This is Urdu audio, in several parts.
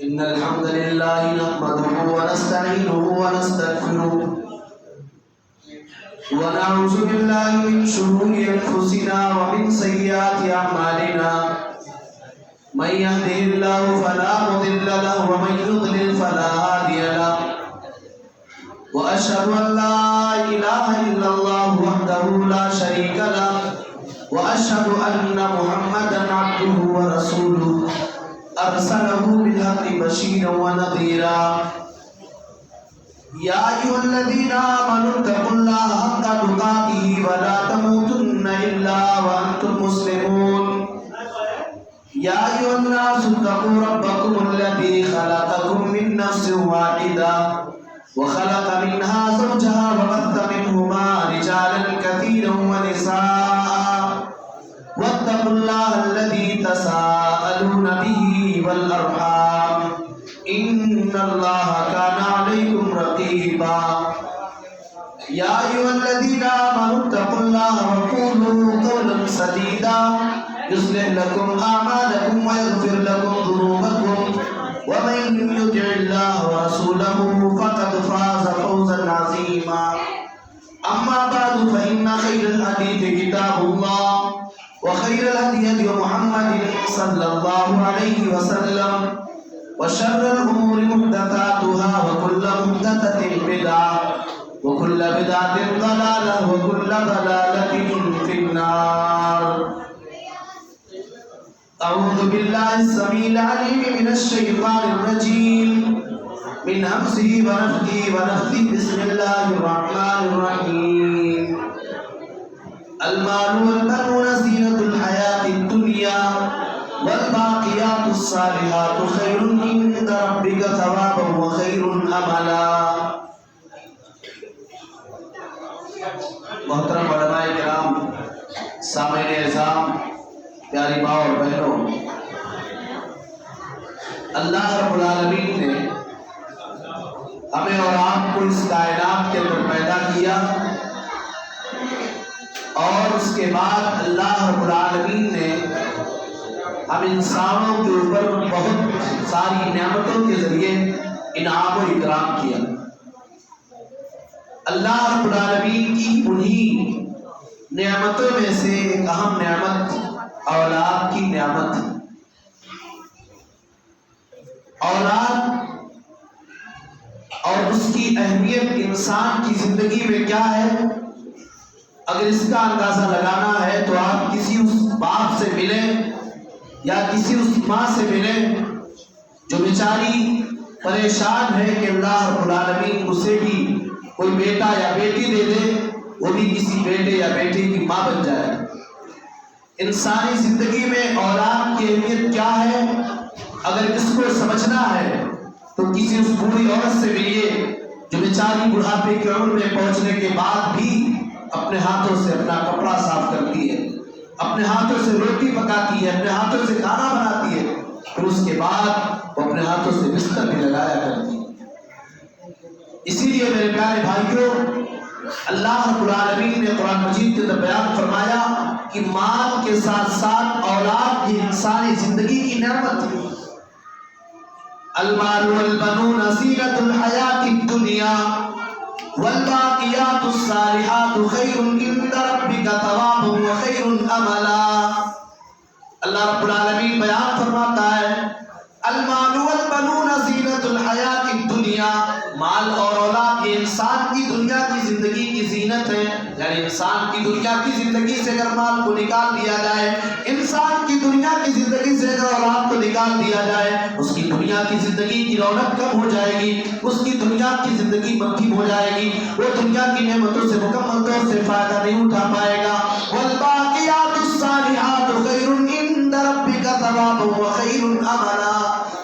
إن الحمد لله نحمده ونستعينه ونستغفره ونعوذ بالله من شرور أنفسنا ومن سيئات أعمالنا من يهده الله فلا مضل له ومن يضلل فلا هادي له وأشهد أن لا إله إلا الله وحده لا شريك له وأشهد أن محمدا عبده ورسوله أرسله بالحق بشيرا ونذيرا يا أيها الذين آمنوا اتقوا الله حق تقاته ولا تموتن إلا وأنتم مسلمون يا أيها الناس اتقوا ربكم الذي خلقكم من نفس واحدة وخلق منها زوجها وبث منهما رجالا كثيرا ونساء واتقوا الله الذي تساءلون به والأرحام إن الله كان عليكم رقيبا يا أيها الذين آمنوا اتقوا الله وقولوا قولا سديدا يصلح لكم أعمالكم ويغفر لكم ذنوبكم ومن يطع الله ورسوله فقد فاز فوزا عظيما أما بعد فإن خير الحديث كتاب الله وخير الهدي هدي محمد صلى الله عليه وسلم وشر الأمور محدثاتها وكل محدثة بدعة وكل بدعة ضلالة وكل ضلالة في النار أعوذ بالله السميع العليم من الشيطان الرجيم من همزه ونفخه ونفثه بسم الله الرحمن الرحيم المال والبنون زينة الحياة الدنيا والباقيات الصالحات خير عند ربك ثوابا وخير املا. محترم علماء کرام، سامعین اعظام، پیاری ماں اور بہنوں، اللہ رب العالمین نے ہمیں اور آپ کو اس کائنات کے اندر پیدا کیا اور اس کے بعد اللہ رب العالمین نے ہم انسانوں کے اوپر بہت ساری نعمتوں کے ذریعے انعام و اکرام کیا. اللہ رب العالمین کی انہی نعمتوں میں سے ایک اہم نعمت اولاد کی نعمت ہے. اولاد اور اس کی اہمیت انسان کی زندگی میں کیا ہے، اگر اس کا اندازہ لگانا ہے تو آپ کسی اس باپ سے ملیں یا کسی اس ماں سے ملیں جو بیچاری پریشان ہے کہ اللہ رب العالمین اسے بھی کوئی بیٹا یا بیٹی دے دے، وہ بھی کسی بیٹے یا بیٹی کی ماں بن جائے. انسانی زندگی میں اولاد کی اہمیت کیا ہے، اگر اس کو سمجھنا ہے تو کسی اس بوڑھی عورت سے ملیے جو بیچاری بڑھاپے کی عمر میں پہنچنے کے بعد بھی اپنے ہاتھوں سے اپنا کپڑا صاف کرتی ہے، اپنے ہاتھوں سے روٹی پکاتی ہے، اپنے ہاتھوں سے کھانا بناتی ہے، پھر اس کے بعد وہ اپنے ہاتھوں سے بستر بھی لگایا کرتی ہے. اسی لیے میرے پیارے بھائیوں، اللہ رب العالمین نے قرآن مجید کے اندر بیان فرمایا کہ مال کے ساتھ ساتھ اولاد کی انسانی زندگی کی نعمت ہے. المال والبنون زینۃ الحیاۃ الدنیا والباقیات الصالحات خیر عند ربک ثوابا وخیر املا. اللہ رب العالمین بیان فرماتا ہے المال والبنون زینۃ الحیاۃ الدنیا، مال اور اولاد یہ انسان کی دنیا کی زندگی کی زینت ہے. یعنی انسان کی دنیا کی زندگی سے اگر مال کو نکال دیا جائے، انسان کی دنیا کی زندگی سے اگر اولاد کو نکال دیا جائے، اس کی دنیا کی زندگی کی رونق کم ہو جائے گی، اس کی دنیا کی زندگی مدھم ہو جائے گی، وہ دنیا کی نعمتوں سے مکمل طور سے فائدہ نہیں اٹھا پائے گا. والباقیات الصالحات خیر عند ربک ثوابا وخیر املا.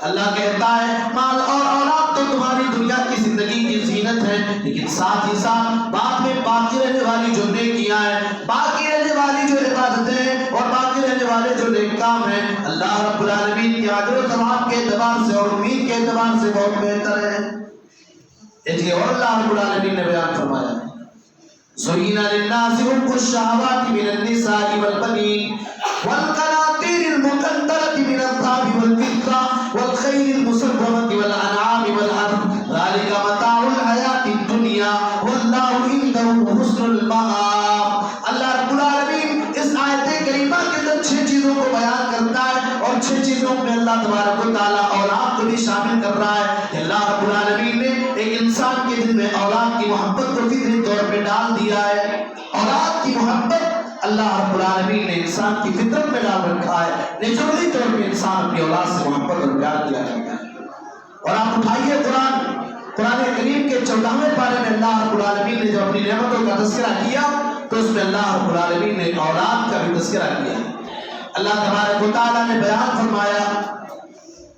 اللہ کہتا ہے مال اور اولاد تو تمہاری دنیا کی زندگی کی زینت ہے، لیکن ساتھ ہی ساتھ بعد میں باقی رہنے والی جو نیکیاں ہیں، باقی رہنے والی جو عبادتیں اور باقی رہنے والے جو نیک کام ہیں، اللہ رب العالمین کے اجر و ثواب کے اعتبار سے اور امید کے اعتبار سے بہت بہتر ہے. اس لیے اور اللہ رب العالمین نے بیان فرمایا زُيِّنَ لِلنَّاسِ حُبُّ الشَّهَوَاتِ مِنَ النِّسَاءِ وَالْبَنِينَ وَالْقَنَاطِيرِ الْمُقَنطَرَةِ مِنَ الذَّهَبِ اچھے چیزوں میں اللہ تبارک و تعالیٰ اولاد کو بھی شامل کر رہا ہے کہ اللہ رب العالمین نے ایک انسان کے دل میں اولاد کی محبت کو فطری طور پہ ڈال دیا ہے. اولاد کی محبت اللہ رب العالمین نے انسان کی فطرت میں ڈال رکھا ہے. نیچرلی طور پہ انسان اپنی اولاد سے محبت اور پیار کیا کرتا ہے. اور آپ اٹھائیے قرآن کریم کے 14ویں پارے میں اللہ رب العالمین نے جو اپنی نعمتوں کا تذکرہ کیا تو اس میں اللہ رب العالمین نے اولاد کا بھی تذکرہ کیا. اللہ تبارک و تعالیٰ نے بیان فرمایا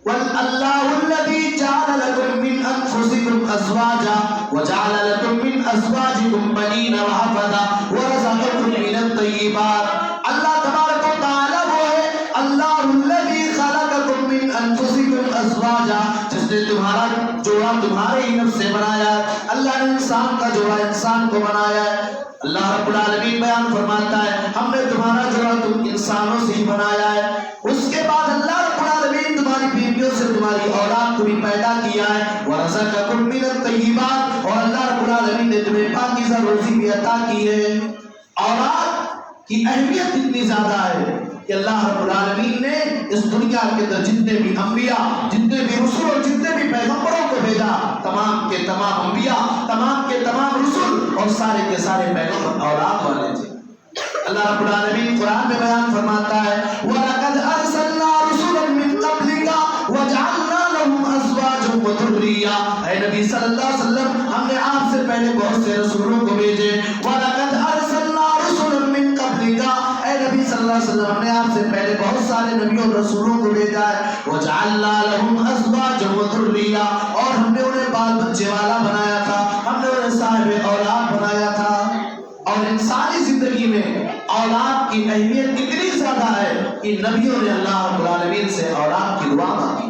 وَاللَّهُ الَّذِي جَعَلَ لَكُم مِّنْ أَنفُسِكُمْ أَزْوَاجًا وَجَعَلَ لَكُم مِّنْ أَزْوَاجِكُمْ بَنِينَ وَحَفَدَةً وَرَزَقَكُم مِّنَ الطَّيِّبَاتِ. اللہ تبارک و تعالیٰ وہ ہے اللہ الذی خلقکم من انفسکم ازواجا، جس نے تمہارا جوڑا تمہارے ہی نفس سے بنایا. اللہ نے انسان کا جوڑا انسان کو بنایا ہے. اللہ رب العالمین بیان فرماتا ہے ہم نے تمہارا جوڑا تم انسانوں سے ہی بنایا ہے. اس کے بعد اللہ رب العالمین تمہاری بیویوں سے تمہاری اولاد کو بھی پیدا کیا ہے. وَرَزَقَكُم مِّنَ الطَّيِّبَاتِ، اور اللہ رب العالمین نے تمہیں پاکیزہ روزی بھی عطا کی ہے. اولاد کی اہمیت اتنی زیادہ ہے کہ اللہ رب العالمین نے اس دنیا کے اندر جتنے بھی انبیاء، جتنے بھی رسول اور جتنے بھی پیغمبروں کو بھیجا، تمام کے تمام انبیاء، تمام کے تمام رسول اور سارے کے سارے پیغمبر اولاد والے تھے. اللہ رب العالمین قرآن میں بیان فرماتا ہے وَلَقَدْ أَرْسَلْنَا رُسُلًا مِّن قَبْلِكَ وَجَعَلْنَا لَهُمْ أَزْوَاجًا وَذُرِّيَّةً. اے نبی صلی اللہ علیہ وسلم ہم نے آپ سے پہلے بہت سے رسولوں کو بھیجے. وَلَقَدْ أَرْسَلْنَا رُسُلًا مِّن قَبْلِكَ، اے نبی صلی اللہ علیہ وسلم ہم نے آپ سے پہلے بہت سارے نبیوں اور رسولوں کو بھیجا ہے. وَجَعَلْنَا لَهُمْ أَزْوَاجًا وَذُرِّيَّةً، اور ہم نے انہیں بال بچے والا بنایا تھا، ہم نے انہیں صاحب اولاد بنایا تھا. اور انسانی زندگی میں اولاد کی اہمیت اتنی زیادہ ہے کہ نبیوں نے اللہ رب العالمین سے اولاد کی دعا مانگی.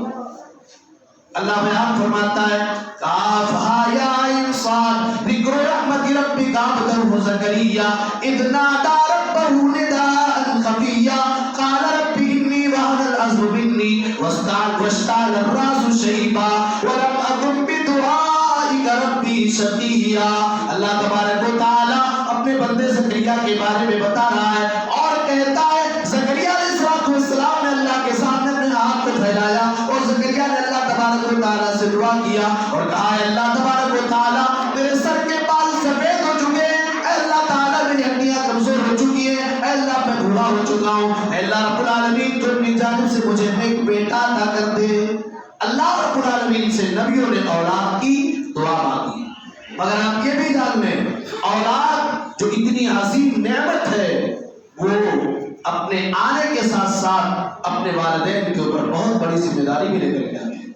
اللہ بیان فرماتا ہے کافھا یا عین صاد ذکر رحمت ربک عبدہ زکریا اذ نادى ربه نداء خفیا قال رب انی وهن العظم منی واشتعل الراس شیبا ولم اکن بدعائک ربی شقیا. اللہ تبارک و تعالی اپنے بندے زکریا کے بارے میں بتا رہا ہے اور کہتا ہے زکریا علیہ السلام نے اللہ کے سامنے اپنے ہاتھ کو پھیلایا اور زکریا نے اللہ تبارک و تعالیٰ سے دعا کیا اور کہا ہے اللہ تبارک و تعالیٰ میرے سر کے بال سفید ہو چکے ہیں، اے اللہ تعالیٰ میری ہڈیاں کمزور ہو چکی ہیں، اے اللہ میں بوڑھا ہو چکا ہوں، اے اللہ رب العالمین تو اپنی جانب سے مجھے ایک بیٹا عطا کر دے. اللہ رب العالمین سے نبیوں نے اولاد کی دعا مانگی. مگر آپ یہ بھی جان لیں اولاد جو اتنی عظیم نعمت ہے وہ اپنے آنے کے ساتھ ساتھ اپنے والدین کے اوپر بہت بڑی ذمہ داری بھی لے کر کے آتی ہے.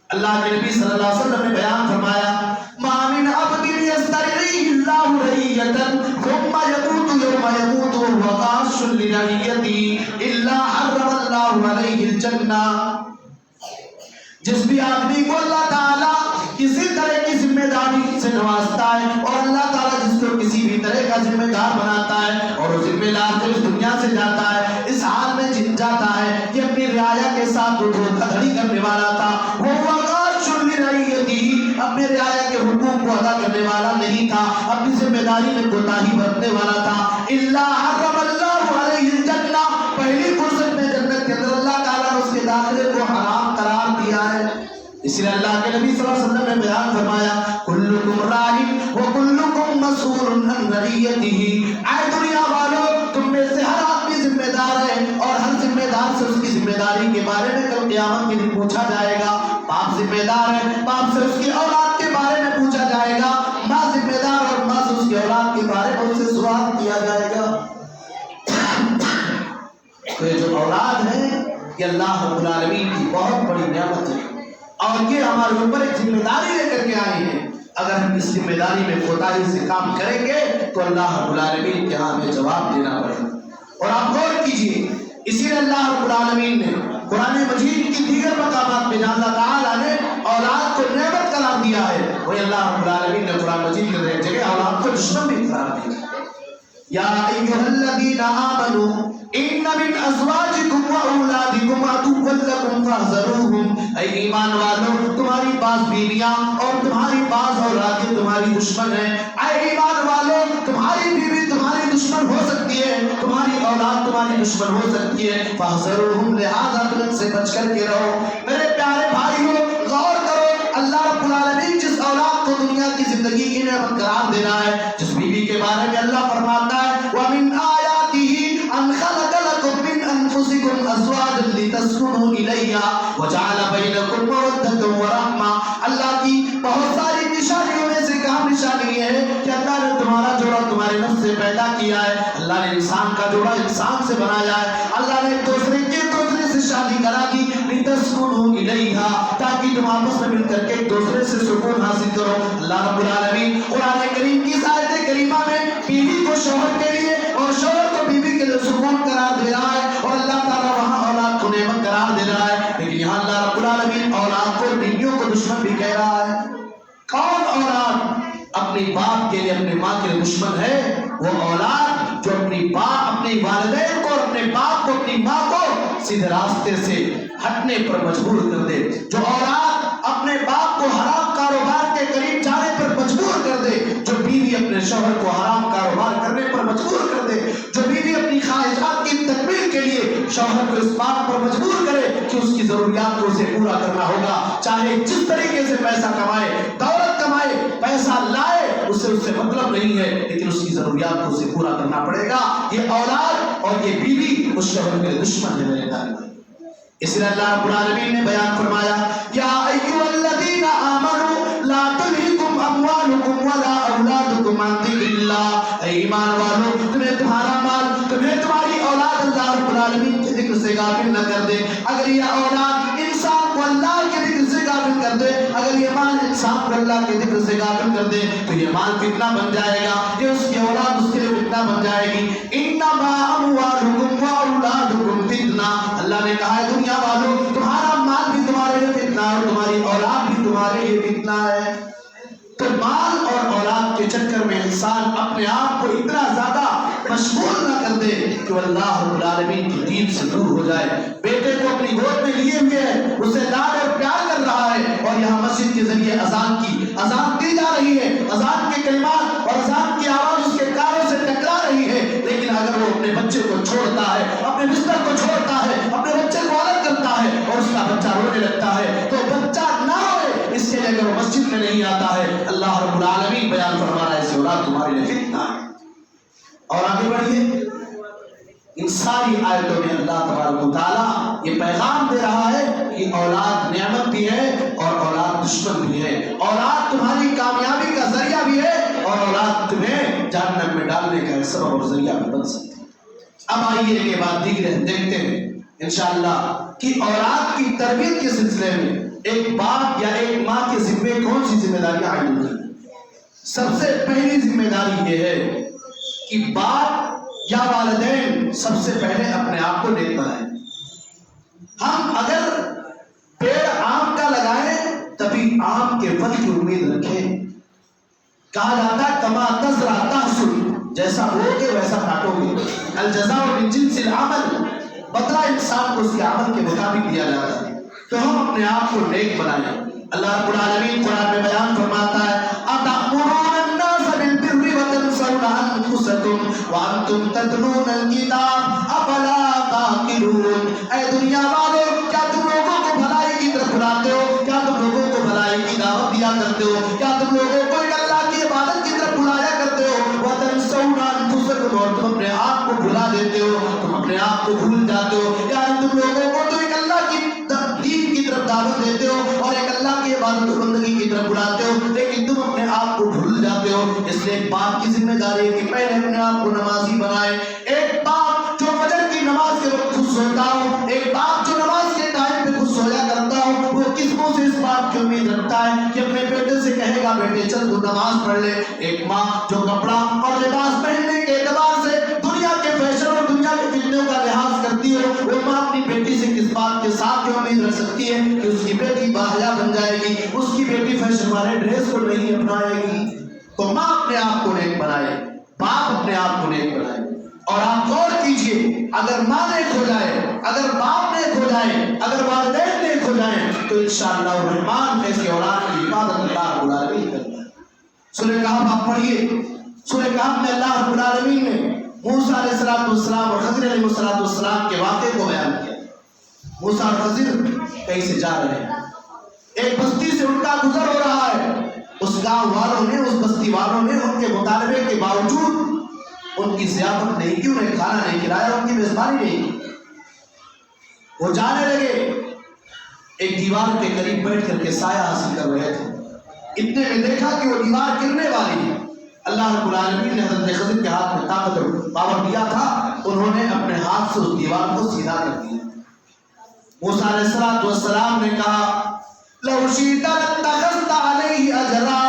اللہ کے نبی صلی اللہ علیہ وسلم نے بیان فرمایا ما من عبد یسترعیہ اللہ رعیۃ ثم یموت یوم یموت وهو غاش لرعیتہ الا حرم اللہ علیہ الجنہ. جس بھی آدمی کو اللہ تعالیٰ کسی طرح کی ذمہ داری سے نوازتا ہے اور اللہ تعالیٰ جس کو کسی بھی طرح کا ذمہ دار بناتا ہے اور وہ ذمہ دار جو اس دنیا سے جاتا ہے اس حال میں جاتا ہے کہ اپنی رعایا کے ساتھ وہ دھوکہ دھڑی کرنے والا تھا، وہ غاش لرعیتہ اپنے رعایا کے حقوق کو ادا کرنے والا نہیں تھا، اپنی ذمہ داری میں کوتاہی برتنے والا تھا. الا حرم اللہ علیہ الجنہ، پہلی فرصت میں جنت کے اندر اللہ تعالیٰ نے اس کے داخلے کو حرام قرار دیا ہے. اس لیے اللہ کے نبی صلی اللہ علیہ وسلم نے بیان فرمایا کلکم راع وکلکم مسئول عن رعیتہ. اے دنیا والوں تم میں سے ہر آدمی ذمہ دار ہے اور ہر ذمہ دار سے اس کی ذمہ داری کے بارے میں کل قیامت کے دن پوچھا جائے گا. باپ ذمہ دار ہے، باپ سے اس کی اولاد کے بارے میں پوچھا جائے گا. ماں ذمہ دار اور ماں سے اس کی اولاد کے بارے میں اس سے سوال کیا جائے گا. تو یہ جو اولاد ہے یہ اللہ رب العالمین کی بہت بڑی نعمت ہے اور یہ ہمارے اوپر ایک ذمہ داری لے کر کے آئی ہے. اگر ہم اس ذمہ داری میں کوتاہی سے کام کریں گے تو اللہ رب العالمین کے ہاں ہمیں جواب دینا پڑے گا. اور آپ غور کیجیے اسی لیے اللہ رب العالمین نے قرآن مجید کی دیگر مقامات میں جہاں اللہ تعالیٰ نے اولاد کو نعمت قرار دیا ہے وہی اللہ رب العالمین نے قرآن مجید کی ایک جگہ اولاد کو دشمن بھی قرار دیا. یا ایھا الذین آمنوا ان من ازواجکم واولادکم عدوا لکم فاحذروہم. اے ایمان والو تمہاری بعض بیویاں اور تمہاری بعض اولادیں تمہاری دشمن ہیں. اے ایمان والو تمہاری بیوی تمہاری دشمن ہو سکتی ہے، تمہاری اولاد تمہاری دشمن ہو سکتی ہے، فاحذروہم، لہذا تم ان سے بچ کر کے رہو۔ میرے پیارے بھائیو، غور کرو، اللہ رب العالمین جس اولاد کو دنیا کی زندگی کی نعمت قرار دے رہا ہے، جس بیوی کے بارے میں اللہ فرماتا ہے وَمِنْ آيَاتِهِ أَنْ خَلَقَ لَكُم مِّنْ أَنفُسِكُمْ أَزْوَاجًا لِتَسْكُنُوا إِلَيْهَا وَجَعَلَ بَيْنَكُم مَّوَدَّةً وَرَحْمَةً۔ اللہ کی بہت ساری نشانیوں میں سے ایک اہم نشانی یہ ہے کہ اللہ نے تمہارا جوڑا تمہارے نفس سے پیدا کیا ہے، اللہ نے انسان کا جوڑا انسان سے بنایا ہے، اللہ نے دوسرے سے شادی کرا دی لِتَسْكُنُوا إِلَيْهَا، تاکہ تم آپس میں مل کر کے ایک دوسرے سے سکون حاصل کرو۔ اللہ رب العالمین قرآن کریم کی آیت کریمہ میں بیوی کو شوہر کے لیے اور شوہر کو بیوی کے لیے سکون قرار دے رہا ہے، اور اللہ تعالیٰ وہاں اولاد کو نعمت قرار دے رہا ہے، لیکن یہاں اللہ رب العالمین اولاد کو بیویوں کو دشمن بھی کہہ رہا ہے۔ کون اولاد اپنی باپ کے لیے اپنے ماں کے لیے دشمن ہے؟ وہ اولاد جو اپنی والدین کو اور اپنے باپ کو اپنی ماں کو سیدھے راستے سے ہٹنے پر مجبور کر دے، جو اولاد اپنے باپ کو حرام کاروبار کے قریب جانے پر مجبور کر دے، جو بیوی اپنے شوہر کو حرام کاروبار کرنے پر مجبور کر دے، جو بیوی اپنی خواہشات کی تکمیل کے لیے شوہر کو اس بات پر مجبور کرے کہ اس کی ضروریات کو اسے پورا کرنا ہوگا، چاہے جس طریقے سے پیسہ کمائے، دولت کمائے، پیسہ لائے، اس سے مطلب نہیں ہے، لیکن اس کی ضروریات کو اسے پورا کرنا پڑے گا۔ یہ اولاد اور یہ بیوی اس شوہر کے دشمن ہے میرے بھائی۔ اس لیے اللہ رب العالمین نے بیان فرمایا یا ایھا الذین آمنوا لا تلہکم اموالکم ولا اولادکم عن ذکر اللہ، اے ایمان والو تمہیں تمہارا مال، تمہیں تمہاری اولاد اللہ رب العالمین کے ذکر سے غافل نہ کر دے۔ اگر یہ اولاد انسان کو اللہ کے ذکر سے غافل کر دے، اگر یہ مال انسان کو اللہ کے ذکر سے غافل کر دے تو یہ مال فتنہ بن جائے گا، یہ اس کی اولاد اس کے لیے فتنہ بن جائے گی۔ انما اموالکم واولادکم فتنہ، اللہ نے کہا ہے دنیا والو تمہارا مال بھی تمہارے لیے فتنہ ہے اور تمہاری اولاد بھی تمہارے لیے فتنہ ہے۔ تو مال اور اولاد کے چکر میں انسان اپنے آپ کو اتنا زیادہ مشغول نہ کر دے کہ وہ اللہ رب العالمین کی دین سے دور ہو جائے۔ بیٹے کو اپنی گود میں لیے ہوئے ہے، اسے لاڈ اور پیار کر رہا ہے، اور یہاں مسجد کے ذریعے اذان دی جا رہی ہے، اذان کے کلمات اور اذان کی آواز اس کے کانوں سے ٹکرا رہی ہے، لیکن اگر وہ اپنے بچے کو چھوڑتا ہے، اپنے بستر کو چھوڑتا ہے، اپنے بچے کو الگ کرتا ہے اور اس کا بچہ رونے لگتا ہے، تو بچہ نہ روئے اس کے لیے اگر وہ مسجد میں نہیں آتا ہے، اللہ رب العالمین بیان فرما رہا ہے اس اولاد تمہارے لیے فتنہ ہے۔ اور آگے بڑھیے، ان ساری آیتوں میں اللہ تبارک و تعالیٰ یہ پیغام دے رہا ہے کہ اولاد نعمت بھی ہے اور اولاد دشمن بھی ہے، اولاد تمہاری کامیابی کا ذریعہ بھی ہے اور اولاد تمہیں جہنم میں ڈالنے کا سبب اور ذریعہ بھی بن سکتی ہے۔ اب آئیے کے بعد دیگر دیکھتے ہیں انشاءاللہ کہ اولاد کی تربیت کے سلسلے میں ایک باپ یا ایک ماں کے ذمے کون سی ذمہ داریاں عائد ہوتی ہیں۔ سب سے پہلی ذمہ داری یہ ہے کہ باپ یا والدین سب سے پہلے اپنے آپ کو نیک بنائیں۔ ہم اگر پیڑ آم کا لگائیں تبھی آم کے پھل کی امید رکھیں۔ کہا جاتا ہے کما تزرع تحصد، جیسا بوؤگے ویسا کاٹو گے، الجزاء من جنس العمل، بدلہ انسان کو اس کے عمل کے مطابق دیا جاتا ہے۔ تو ہم اپنے آپ کو نیک بنائیں۔ اللہ رب العالمین قرآن میں بیان فرماتا ہے أَتَأْمُرُونَ النَّاسَ بِالْبِرِّ وَتَنْسَوْنَ أَنفُسَكُمْ وَأَنْتُمْ تَتْلُونَ الْكِتَابَ أَفَلَا تَعْقِلُونَ، اے دنیا والو کیا تم لوگوں کو بھلائی کی طرف بلاتے ہو؟ کیا تم لوگوں کو بھلائی کی دعوت دیا کرتے ہو؟ کیا تم لوگوں کو ایک اللہ کی عبادت کی طرف بلایا کرتے ہو؟ وَتَنْسَوْنَ أَنفُسَكُمْ، اور تم اپنے آپ کو بھلا دیتے ہو، تم اپنے آپ کو بھول جاتے ہو۔ یعنی تم لوگوں کو تو ایک اللہ کی دین کی طرف دعوت دیتے ہو اور ایک اللہ کی عبادت و بندگی کی طرف بلاتے ہو، لیکن تم اپنے آپ کو بھول جاتے ہو۔ اس لیے ایک باپ کی ذمہ داری ہے کہ پہلے اپنے آپ کو نمازی بنائے۔ ایک باپ جو فجر کی نماز کے وقت خود سوتا ہو، ایک باپ جو نماز کے ٹائم پہ خود سویا کرتا ہو، وہ کس منہ سے اس بات کی امید رکھتا ہے کہ اپنے بیٹے سے کہے گا بیٹے چل تو نماز پڑھ لے۔ ایک ماں جو کپڑا اور لباس پہننے کے اعتبار سے دنیا کے فیشن اور دنیا کے فتنوں کا لحاظ کرتی ہو، وہ ماں اپنی بیٹی سے کس بات کے ساتھ جو امید رکھ سکتی ہے کہ اس کی بیٹی باحیا بن جائے گی، اس کی بیٹی فیشن والے ڈریس کو نہیں اپنائے گی۔ تو ماں اپنے آپ کو نیک بنائے، باپ اپنے آپ کو نیک بنائے۔ اور آپ غور کیجئے، اگر ماں نیک ہو جائے، اگر باپ نیک ہو جائے، اگر والدین نیک ہو جائیں تو انشاءاللہ الرحمن ایسی اولاد کی حفاظت اللہ رب العالمین کرتا ہے۔ سورہ کہف آپ پڑھیے، سورہ کہف میں اللہ رب العالمین نے موسیٰ علیہ السلام اور خضر علیہ السلام کے واقعے کو بیان کیا. موسیٰ اور خضر کہیں سے جا رہے ہیں, ایک بستی سے ان کا گزر ہو رہا ہے. اس گاؤں والوں نے, اس بستی والوں نے ان کے مطالبے کے باوجود ان کی ضیافت نہیں کی, انہیں کھانا نہیں کھلایا, ان کی میزبانی نہیں کی. وہ جانے لگے, ایک دیوار کے قریب بیٹھ کر کے سایہ حاصل کر رہے تھے. اتنے میں دیکھا کہ وہ دیوار گرنے والی ہے. اللہ رب العالمین نے حضرت خضر کے ہاتھ میں طاقت اور پاور دیا تھا, انہوں نے اپنے ہاتھ سے اس دیوار کو سیدھا کر دیا. موسیٰ علیہ السلام نے کہا لو شئت لاتخذت علیہ اجرا,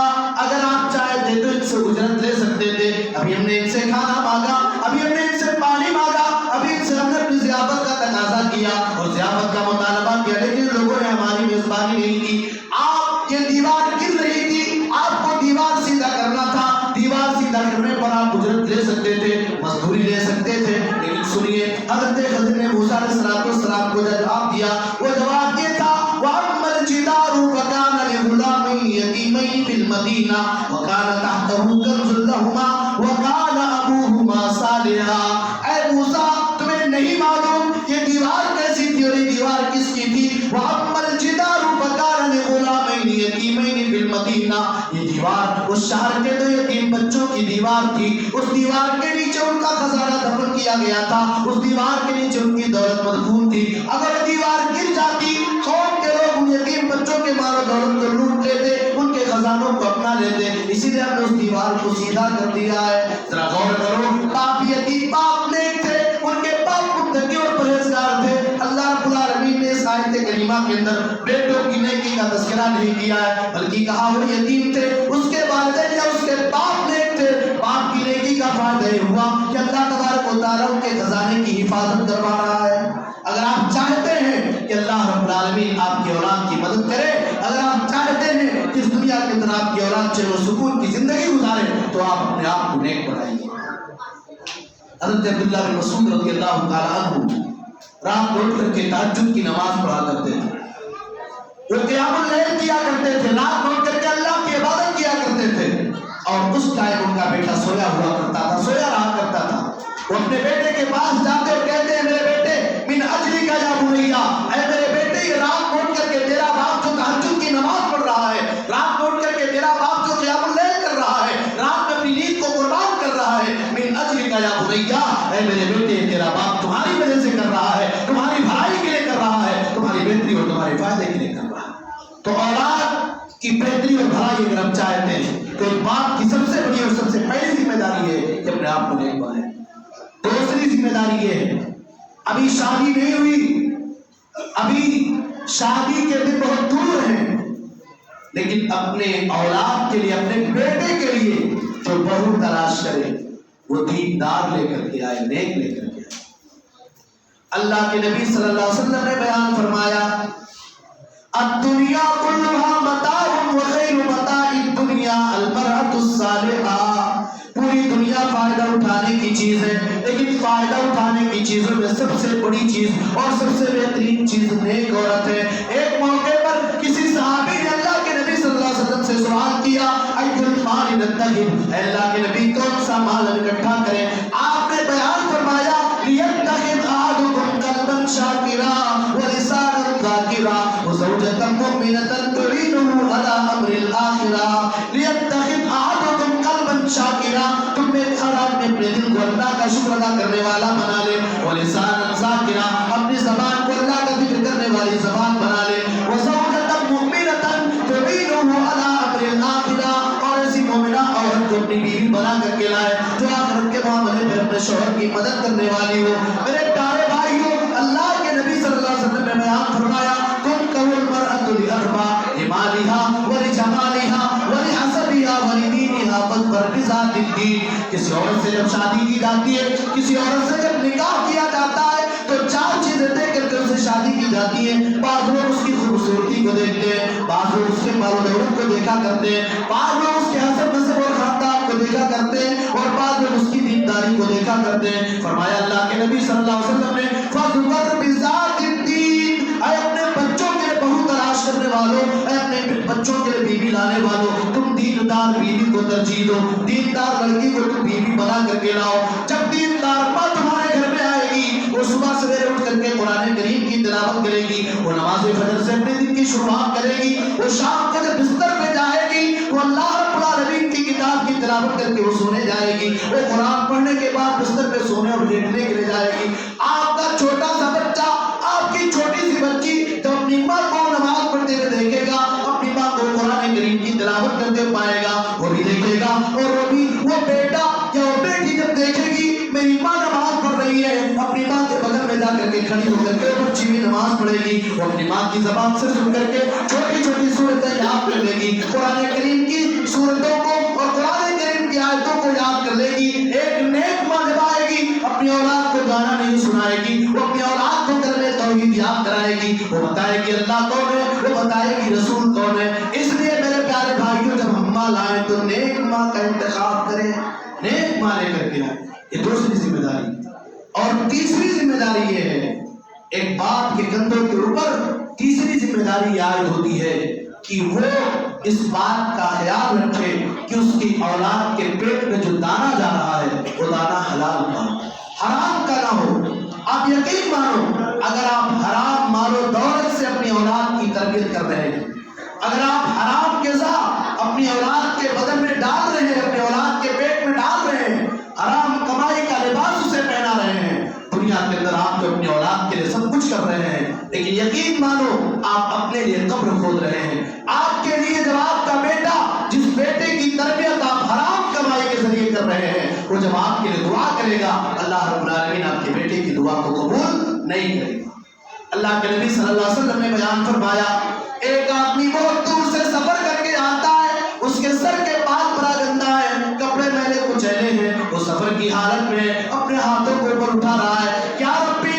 اگر آپ چاہتے تو ان سے اجرت لے سکتے تھے. ابھی ہم نے ان سے کھانا مانگا, ابھی ہم نے ان سے پانی مانگا, ابھی ان سے ہم نے اپنی ضیافت کا تقاضا کیا اور ضیافت کا مطالبہ کیا, لیکن لوگوں نے ہماری میزبانی نہیں کی. آپ یہ دیوار گر رہی تھی, آپ کو دیوار سیدھا کرنا تھا, دیوار سیدھا کرنے پر آپ اجرت لے سکتے تھے, مزدوری لے سکتے تھے. لیکن سنیے, حضرت خضر نے موسیٰ علیہ السلام کو جواب دیا. وہ جواب یہ تھا وَأَمَّا الْجِدَارُ فَكَانَ لِغُلَامَيْنِ يَتِيمَيْنِ فِي الْمَدِينَةِ وَكَانَ تَحْتَهُ كَنْزٌ لَهُمَا وَكَانَ أَبُوهُمَا صَالِحًا. اے موسیٰ, تمہیں نہیں معلوم یہ دیوار کیسی تھی اور یہ دیوار کس کی تھی؟ وَأَمَّا الْجِدَارُ فَكَانَ لِغُلَامَيْنِ يَتِيمَيْنِ فِي الْمَدِينَةِ. یہ دیوار اس شہر کے دو یتیم بچوں کی دیوار تھی. اس دیوار کے نیچے ان کا خزانہ دفن کیا گیا تھا, اس دیوار کے نیچے ان کی دولت مدفون تھی. اگر دیوار گر جاتی, قوم کے لوگ ان یتیم بچوں کے مال و دولت کو لوٹ لیتے, ان کے خزانوں کو اپنا لیتے. اسی لیے ہم نے اس دیوار کو سیدھا کر دیا ہے. ذرا غور کرو, باپ یتیم, باپ نیک تھے, ان کے باپ متقی اور پرہیزگار تھے. اللہ رب العالمین نے اس آیت کریمہ کے اندر بیٹوں کی نیکی کا تذکرہ نہیں کیا ہے, بلکہ کہا وہ یتیم تھے, اس کے والدین یا اس کے باپ نیک تھے. باپ کی نیکی کا فائدہ یہ ہوا کہ اللہ تبارک و تعالیٰ ان کے خزانے کی حفاظت کروا رہا ہے. اگر آپ چاہتے ہیں کہ اللہ رب العالمین آپ کی اولاد کی مدد کرے, اگر آپ چاہتے ہیں کہ اس دنیا کے اندر آپ کی اولاد چین و سکون کی زندگی گزارے, تو آپ اپنے آپ کو نیک بنائیے. حضرت عبداللہ بن مسعود رضی اللہ تعالیٰ عنہ رات کو اٹھ کر کے تہجد کی نماز پڑھا کرتے تھے. وہ قیام اللیل کیا کرتے تھے, رات کو اٹھ کر کے اللہ کی عبادت کیا کرتے تھے. اور اس ٹائم ان کا بیٹا سویا ہوا کرتا تھا, سویا رہا کرتا تھا. وہ اپنے بیٹے کے پاس جاتے اور کہتے ہیں میرے بیٹے, من اجلی کا یا بنیا, اے میرے بیٹے, یہ رات کو اٹھ کر کے تیرا باپ جو تہجد کی نماز پڑھ رہا ہے, رات کو اٹھ کر کے تیرا باپ جو قیام اللیل کر رہا ہے, رات میں اپنی نیند کو قربان کر رہا ہے, من اجلی کا یا بنیا, اے میرے بیٹے, تیرا باپ تمہاری وجہ سے کر رہا ہے, تمہاری بھلائی کے لیے کر رہا ہے, تمہاری بہتری اور تمہارے فائدے کے لیے کر رہا ہے. تو اولاد کی بہتری اور بھلائی اگر ہم چاہتے ہیں تو ایک باپ کی سب سے بڑی اور سب سے پہلی ذمہ داری ہے کہ اپنے آپ کو نیک بنائے. دوسری ذمہ داری یہ ہے, ابھی شادی نہیں ہوئی, ابھی شادی کے دن بہت دور ہیں, لیکن اپنے اولاد کے لیے, اپنے بیٹے کے لیے جو بہو تلاش کرے وہ دیندار لے کر کے آئے, نیک لے کر کے آئے. اللہ کے نبی صلی اللہ علیہ وسلم نے بیان فرمایا الدنیا کلها متاع وخیر متاع الدنیا المرأة الصالحہ. پوری دنیا فائدہ اٹھانے کی چیز ہے, لیکن فائدہ اٹھانے کی چیزوں میں سب سے بڑی چیز اور سب سے بہترین چیز نیک عورت ہے. ایک موقع پر کسی صحابی نے اللہ کے نبی صلی اللہ علیہ وسلم سے سوال کیا ایت المال نتخذ, اے اللہ کے نبی کون سا مال اکٹھا کریں؟ آپ نے بیان فرمایا لیتخذ احدکم قلبا شاکرا ولسانا ذاکرا وزوجة مؤمنة تعینه علی امر الآخرہ. لیتخذ احدکم قلبا شاکرا, تم میں ہر آدمی اپنے دل کو اللہ کا شکر ادا کرنے والا بنا لے, ولسانا ذاکرا, اپنی زبان کو اللہ کا ذکر کرنے والی زبان بنا لے, وزوجة مؤمنة تعینه علی امر الآخرہ, اور ایسی مومنہ عورت کو اپنی بیوی بنا کر کے لائے جو آخرت کے معاملے میں اپنے شوہر کی مدد کرنے والی ہو. میرے پیارے بھائیوں, اللہ کے نبی صلی اللہ علیہ وسلم نے بیان فرمایا تنکح المرأة لأربع لمالها ولجمالها ولحسبها ولدينها فاظفر بذات الدين. کسی عورت سے جب شادی کی جاتی ہے, کسی عورت سے جب نکاح کیا جاتا ہے تو چار چیزیں دیکھ کر کے اسے شادی کی جاتی ہے. بعض لوگ اس کی خوبصورتی کو دیکھتے ہیں, بعض لوگ اس کے مال و دولت کو دیکھا کرتے ہیں, بعض لوگ اس کے حسب نسب اور خاندان کو دیکھا کرتے ہیں, اور بعض لوگ اس کی دینداری کو دیکھا کرتے ہیں. فرمایا اللہ کے نبی صلی اللہ علیہ وسلم نے فاظفر بذات الدین, اے اپنے بچوں کے لیے بہو تلاش کرنے والوں, اے اپنے بچوں کے لیے بیوی لانے والوں, تم دیندار بیوی کو ترجیح دو, دیندار لڑکی کو تم بیوی بنا کر کے لاؤ. جب دیندار کرے گی، وہ نماز فجر سے اپنے دن کی شروعات کرے گی، وہ شام کو جب بستر پہ جائے گی وہ اللہ رب العالمین کی کتاب کی تلاوت کر کے وہ سونے جائے گی، وہ قرآن پڑھنے کے بعد بستر پہ سونے اور لیٹنے کے لیے جائے گی۔ آپ کا چھوٹا سا بچہ، آپ کی چھوٹی سی بچی جو اپنی ماں کو نماز پڑھتے ہوئے دیکھے گا، اپنی ماں کو قرآن کریم کی تلاوت کرتے پائے گا، وہ بھی دیکھے گا، اور وہ بیٹا یا وہ بیٹی جب دیکھے گی میری ماں نماز پڑھ رہی ہے، اپنی ماں کے بغل میں جا کر کے کھڑی ہو کر کے بچی بھی نماز پڑھے گی، وہ اپنی ماں کی زبان سے سن کر کے چھوٹی چھوٹی صورتیں یاد کر لے گی، قرآن کریم کی صورتوں کو اور قرآن کریم کی آیتوں کو یاد کر لے گی۔ ایک نیک ماں جب آئے گی اپنی اولاد کو گانا نہیں سنائے گی، وہ اپنی اولاد کو کلمہ توحید یاد کرائے گی، وہ بتائے گی اللہ کون ہے، وہ بتائے گی رسول کون ہے۔ اس لیے میرے پیارے بھائیوں، جب ہم مال آئیں تو نیک ماں کا انتخاب کریں، نیک ماں لے کر کے آئیں، یہ دوسری ذمہ داری۔ اور تیسری ذمہ داری یہ ہے، ایک باپ کے کندھوں کے اوپر تیسری ذمہ داری عائد ہوتی ہے کہ وہ اس بات کا خیال رکھے کہ اس کی اولاد کے پیٹ میں جو دانا جا رہا ہے وہ دانا حلال کا ہو، حرام کا نہ ہو۔ آپ یقین مانو، اگر آپ حرام مال و دولت سے اپنی اولاد کی تربیت کر رہے ہیں، اگر آپ حرام غذا اپنی اولاد کے بدن میں ڈال رہے ہیں، اپنے اولاد کے پیٹ میں ڈال رہے ہیں، حرام کمائی کا لباس اسے پہنا رہے ہیں، دنیا کے اندر آپ تو اپنی اولاد کے لیے سب کچھ کر رہے ہیں، لیکن یقین مانو آپ اپنے لیے قبر کھود رہے ہیں۔ آپ کے لیے جب آپ کا بیٹا، جس بیٹے کی تربیت آپ حرام کمائی کے ذریعے کر رہے ہیں، وہ جب آپ کے لیے دعا کرے گا، اللہ رب العالمین آپ کے بیٹے کی دعا کو قبول نہیں کرے گا۔ اللہ کے نبی صلی اللہ علیہ وسلم نے بیان فرمایا، ایک آدمی بہت دور سے سفر کر کے آتا ہے، اس کے سر کے بال بڑا گندا ہے، کپڑے میلے کچیلے ہیں، وہ سفر کی حالت میں اپنے ہاتھوں کو اوپر اٹھا رہا ہے، یا ربی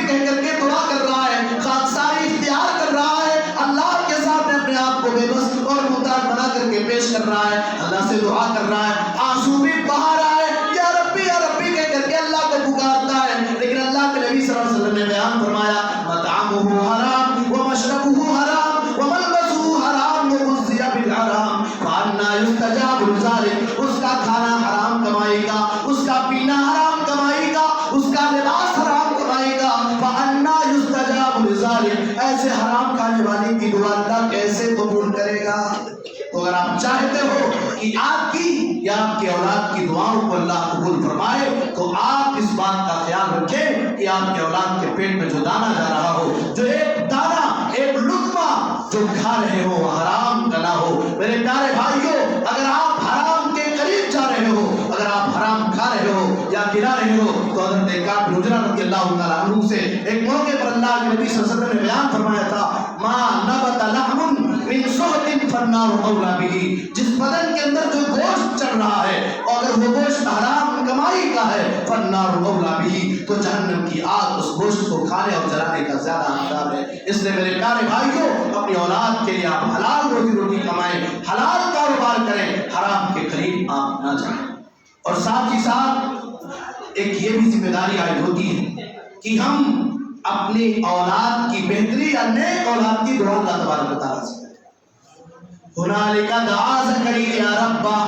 کہہ کر کے دعا کر رہا ہے، خاکساری اختیار کر رہا ہے، اللہ کے سامنے اپنے آپ کو بے بس اور محتاج بنا کر کے پیش کر رہا ہے، اللہ سے دعا کر رہا ہے، آنسو بھی بہا رہا ہے، یا ربی کہہ کر کے اللہ کو پکارتا ہے، لیکن اللہ کے نبی صلی اللہ علیہ وسلم نے بیان فرمایا، مطعمہ حرام ومشربہ حرام وملبسہ حرام وغذی بالحرام فأنی یستجاب لذلک، اس کا کھانا حرام کمائی گا، اس کا پینا حرام کمائی گا، اس کا لباس حرام کمائی گا، فأنی یستجاب لذلک، ایسے حرام کھانے والے کی دعا اللہ کیسے قبول کرے گا؟ تو اگر آپ چاہتے ہو کہ آپ کی یا آپ کی اولاد کی دعاؤں کو اللہ قبول فرمائے تو آپ اس بات کا خیال رکھیں کہ آپ کے اولاد کے پیٹ میں جو دانا جا رہا ہو، جو ایک دانا، ایک لقمہ جو کھا رہے ہو وہ حرام کا نہ ہو۔ میرے پیارے بھائیوں، اگر آپ حرام کے قریب جا رہے ہو، اگر آپ حرام کھا رہے ہو یا پلا رہے ہو، تو حضرت کعب بن عجرہ رضی اللہ تعالیٰ عنہ سے ایک موقع پر اللہ کے نبی صلی اللہ علیہ وسلم نے بیان فرمایا تھا، ما نبت لحم من صحت فالنار اولی بہ، جس بدن کے اندر جو گوشت چل رہا ہے اور اگر وہ گوشت حرام کمائی کا ہے، فالنار اولی بہ، تو جہنم کی آگ اس گوشت کو کھانے اور جلانے کا زیادہ حقدار ہے۔ اس لیے میرے پیارے بھائیوں، اپنی اولاد کے لیے آپ حلال روزی کمائیں، حلال کاروبار کریں، حرام کے قریب آپ نہ جائیں۔ اور ساتھ ہی ساتھ ایک یہ بھی ذمہ داری عائد ہوتی ہے کہ ہم اپنی اولاد کی بہتری یا نیک اولاد کی دعا اللہ تبارک و تعالیٰ سے هنالک دعا زکریا ربہ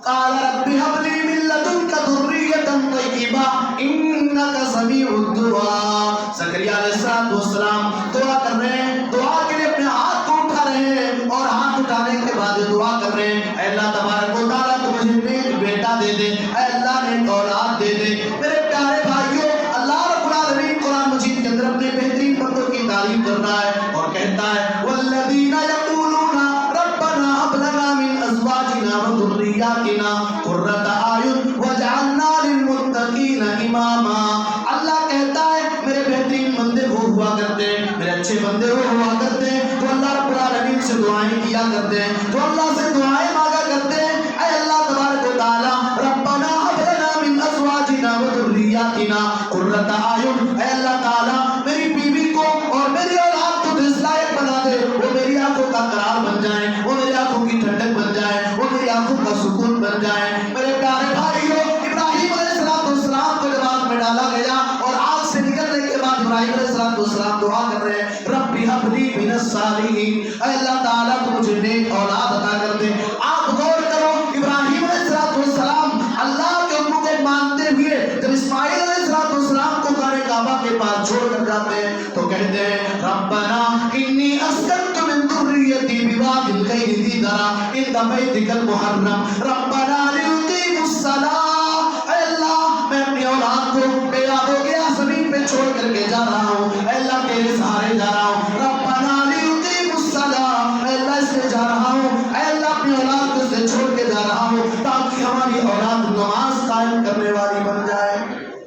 قال رب هب لي من لدنك ذرية طیبہ انک سمیع الدعاء۔ زکریا علیہ السلام دعا کر رہے ہیں، دعا کے لیے اپنے ہاتھ کو اٹھا رہے ہیں اور ہاتھ اٹھانے کے بعد دعا کر رہے ہیں، اے اللہ تبارک و تعالیٰ تو مجھے نیک بیٹا دے دے، اے اللہ نیک اولاد دے دے۔ میرے پیارے بھائیوں، اللہ رب العالمین قرآن مجید کے اندر اپنے بہترین بندوں کی تعریف کر رہا ہے اور کہتا ہے والذین یقولون ربنا هب لنا من ازواجنا وذریاتنا قرۃ اعین واجعلنا للمتقین اماما۔ اللہ کہتا ہے میرے بہترین بندے وہ ہوا کرتے ہیں، میرے اچھے بندے وہ ہوا کرتے ہیں تو اللہ رب العالمین سے دعائیں کیا کرتے ہیں، تو اللہ سے دعائیں مانگا کرتے ہیں، اے اللہ تبارک و تعالی ربنا هب لنا من ازواجنا وذریاتنا قرۃ اعین، اے اللہ تعالی میری بیوی کو اور میری اولاد کو جس لائق بنا دے، وہ میری آنکھوں کا قرار بن جائیں، وہ میری آنکھوں کی ٹھنڈک بن جائیں، وہ میری آنکھوں کا سکون بن جائیں۔ میرے پیارے بھائیوں، ابراہیم علیہ السلام کو جب آگ میں ڈالا گیا اور آگ سے نکلنے کے بعد ابراہیم علیہ السلام دعا کر رہے ہیں ربی هب لي من الصالحین، اے اللہ تعالیٰ تو مجھے نیک اولاد عطا کر دے۔ آپ غور کرو، ابراہیم علیہ السلام اللہ کے حکم کو مانتے ہوئے جب اسماعیل علیہ السلام کو خانہ کعبہ کے پاس چھوڑ کر جاتے ہیں تو کہتے ہیں ربنا المنذر عند بیتک المحرم ربنا لیقیموا الصلاۃ. اے اللہ میں اپنی اولاد کو بے یاد ہو گیا زمین پہ چھوڑ کر کے جا رہا ہوں. اے اللہ تیرے سہارے جا رہا ہوں. ربنا لیقیموا الصلاۃ. اے اللہ اس میں جا رہا ہوں. اے اللہ اپنی اولاد کو سے چھوڑ کے جا رہا ہوں تاکہ ہماری اولاد نماز قائم کرنے والی بن جائے.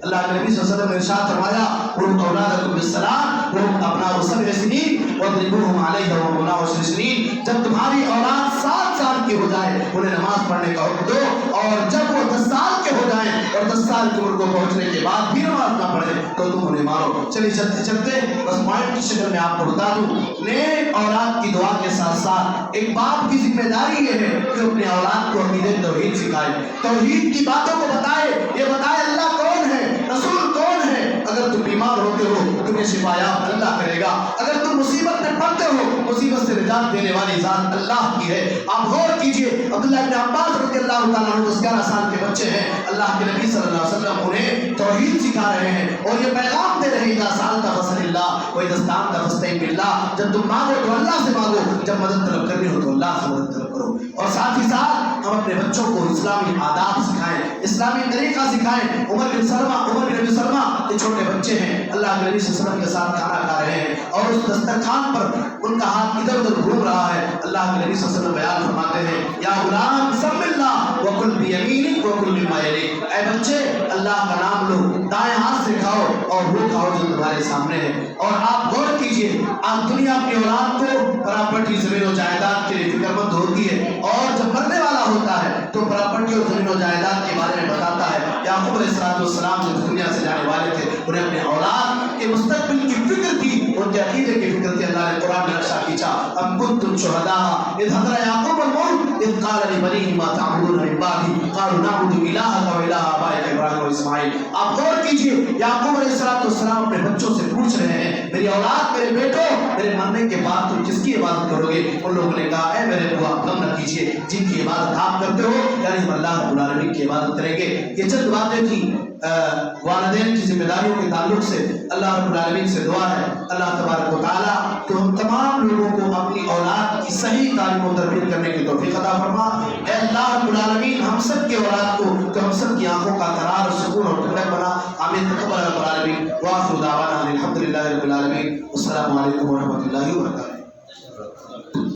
اللہ کے نبی صلی اللہ علیہ وسلم نے ارشاد فرمایا قروا اولادکم بالصلاۃ وهم ابناء 7 سنین واضربوهم علیہا وهم ابناء 10 سنین. جب تمہاری اولاد 7 سال کی ہو جائے انہیں نماز پڑھنے کا حکم دو اور جب وہ 10 سال کے ہو جائیں اور 10 سال کی عمر کو پہنچنے کے بعد بھی نماز نہ پڑھیں تو تم انہیں مارو. چلیے چلتے چلتے بس پوائنٹ کی شکل میں آپ کو بتا دوں نیک اولاد کی دعا کے ساتھ ساتھ ایک باپ کی ذمہ داری یہ ہے کہ اپنے اولاد کو عقیدہ توحید سکھائے, توحید کی باتوں کو بتائے, یہ بتائے اللہ کون ہے, رسول کون ہے. اگر تم بیمار ہوتے ہو تمہیں شفایاب اللہ کرے گا. اگر تم مصیبت میں پڑتے ہو مصیبت سے نجات دینے والی ذات اللہ کی ہے. آپ غور کیجئے عبداللہ بن عباس رضی اللہ تعالیٰ عنہ 11 سال کے بچے ہیں. اللہ کے نبی صلی اللہ علیہ وسلم انہیں توحید سکھا رہے ہیں اور یہ پیغام دے رہے ہیں اذا سألت فاسأل اللہ واذا استعنت فاستعن باللہ. جب تم مانگو تو اللہ سے مانگو, جب مدد طلب کرنی ہو تو اللہ سے مدد طلب کرو. اور ساتھ ہی ساتھ ہم اپنے بچوں کو اسلامی آداب سکھائیں, اسلامی طریقہ سکھائیں. عمر بن ابی سلمہ یہ چھوٹے بچے ہیں اللہ کے نبی صلی اللہ علیہ وسلم کے ساتھ کھانا کھا رہے ہیں اور اس دسترخوان پر ان کا ہاتھ ادھر ادھر گھوم رہا ہے. اللہ کے نبی صلی اللہ علیہ وسلم بیان فرماتے ہیں یا غلام سم اللہ وکل بیمینک وکل مما یلیک. اے بچے اللہ کا نام لو, دائیں ہاتھ سے کھاؤ اور وہ کھاؤ جو تمہارے سامنے ہے. اور آپ غور کیجئے آج دنیا اپنی اولاد کو پراپرٹی زمین و جائیداد کے لیے فکر مند ہوتی ہے اور جب مرنے والا ہوتا ہے تو پراپرٹی اور زمین و جائیداد کے بارے میں بتاتا ہے. یعقوب علیہ السلام جو دنیا سے جانے والے تھے انہیں اپنے اولاد کے مستقبل کی فکر تھی, ان کے عقیدے کی فکر تھی. اللہ نے قرآن میں نقشہ کھینچا ام کنتم شہداء اذ حضر یعقوب الموت اذ قال لبنیہ ما تعبدون من بعدی قالوا نعبد الہک و الہ آبائک ابراہیم و اسماعیل. آپ غور کیجئے یعقوب علیہ السلام اپنے بچوں سے پوچھ رہے ہیں میری اولاد, میرے بیٹوں, میرے مرنے کے بعد تم کس کی عبادت کرو گے؟ ان لوگوں نے کہا اے میرے ابو آپ غم نہ کیجئے, جن کی عبادت آپ کرتے ہو یعنی ہم اللہ رب العالمین کی عبادت کریں گے. یہ چند باتیں تھیں والدین کی ذمہ داریوں کے تعلق سے. اللہ رب العالمین سے دعا ہے اللہ تبارک و تعالیٰ تو ہم تمام لوگوں کو اپنی اولاد کی صحیح تعلیم و تربیت کرنے کی توفیق عطا فرما. اے اللہ رب العالمین ہم سب کے اولاد کو تو ہم سب کی آنکھوں کا قرار, سکون اور ٹھنڈک بنا. آمین تقبل رب العالمین. وآخر دعوانا الحمد للہ رب العالمین. السلام علیکم ورحمۃ اللہ وبرکاتہ.